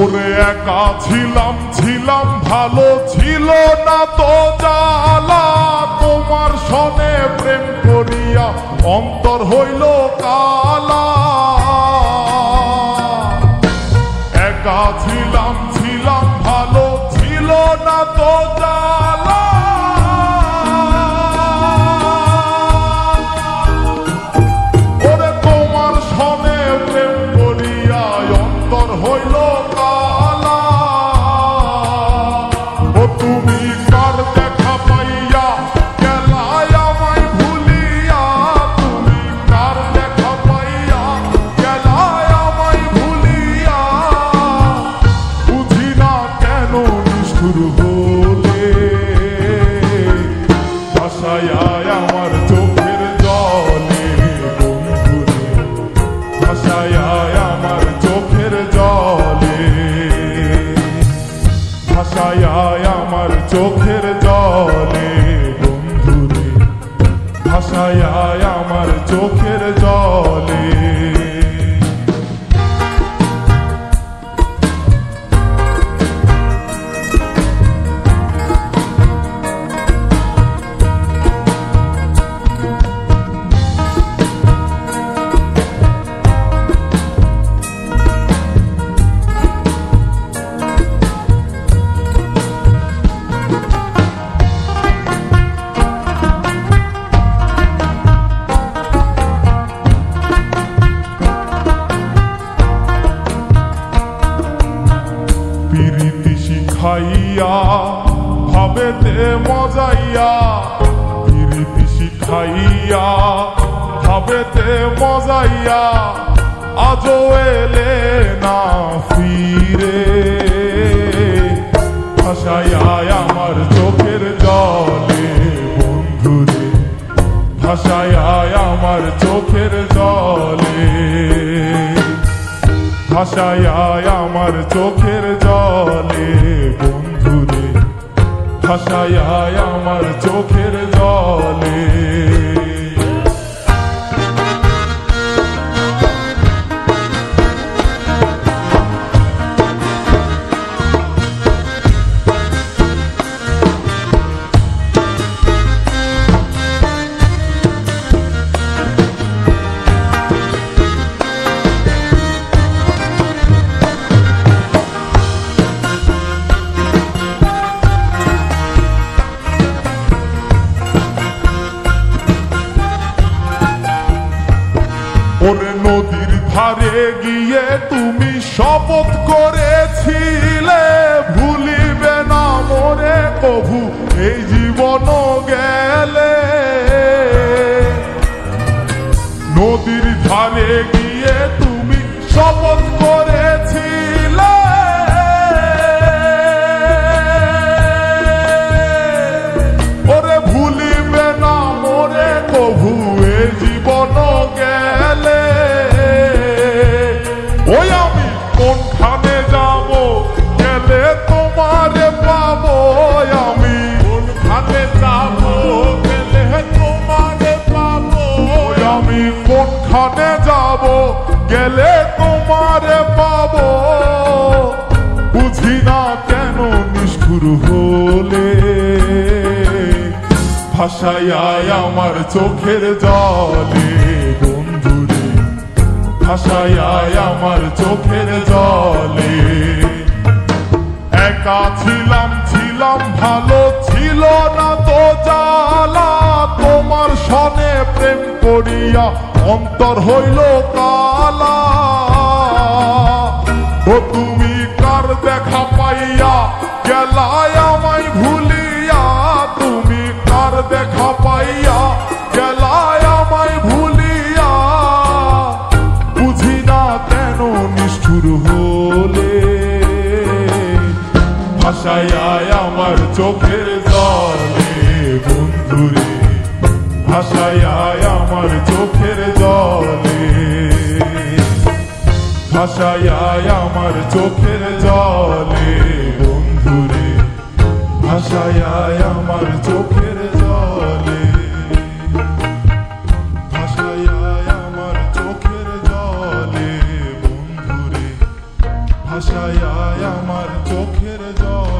ওরে একা ছিলাম ছিলাম ভালো ছিল না তো জ্বালা, তোমার সনে প্রেম করিয়া অন্তর হইল কালা। একা ছিলাম ছিলাম ভালো ছিল না তো জ্বালা, ওরে তোমার সনে প্রেম করিয়া অন্তর হইল কালা। ও তুমি কার দেখা পাইয়া গেলাই আমায় ভুলিয়া, তুমি কার দেখা পাইয়া গেলাই আমায় ভুলিয়া, বুঝি না কেন নিষ্ঠুর হলে ভাসায় আমার চোখের জলে বন্ধুরে, ভাসায় আমার চোখের জলে, ভাসায় আমার চোখের জলে বন্ধুরে, ভাসায় আমার চোখের জলে। প্রীতি শিখাইয়া ভাবেতে মজাইয়া, প্রীতি শিখাইয়া ভাবেতে মজাইয়া, আজও এলে না ফিরে, ভাসায় আমার চোখের জলে বন্ধুরে, ভাসায় আমার চোখের জলে, ভাসায় আমার চোখের জলে বন্ধুরে, ভাসায় আমার চোখের জলে। ওরে নদীর ধারে গিয়ে তুমি শপথ করেছিলে, ভুলিবে না মোরে কভু এই জীবন গেলে। নদীর ধারে গিয়ে তুমি শপথ করেছিলে, ওরে ভুলিবে না মোরে কভু এই জীবন গেলে। ওই আমি কোনখানে যাব গেলে তোমারে পাবো, আমি কোনখানে যাব গেলে তোমারে পাবো, আমি কোনখানে যাব গেলে তোমারে পাবো, বুঝি না কেন নিষ্ঠুর হলে ভাসায় আমার চোখের জলে বন্ধুরে, ভাসায় আমার চোখের জলে। একা ছিলাম ছিলাম ভালো ছিল না তো জ্বালা, তোমার সনে প্রেম করিয়া অন্তর হইল কালা। ও তুমি কার দেখা পাইয়া গেলাই আমায় ভুলিয়া, তুমি কার দেখা পাইয়া গেলাই আমায় ভুলিয়া, বুঝি না কেন নিষ্ঠুর হলে ভাসায় আমার চোখের জলে বন্ধুরে, ভাসায় আমার চোখের জলে, ভাসায় আমার চোখের জলে বন্ধুরে, ভাসায় আমার চোখের জলে, ভাসায় আমার চোখের জলে বন্ধুরে, ভাসায় ভাষায় আমার চোখের জল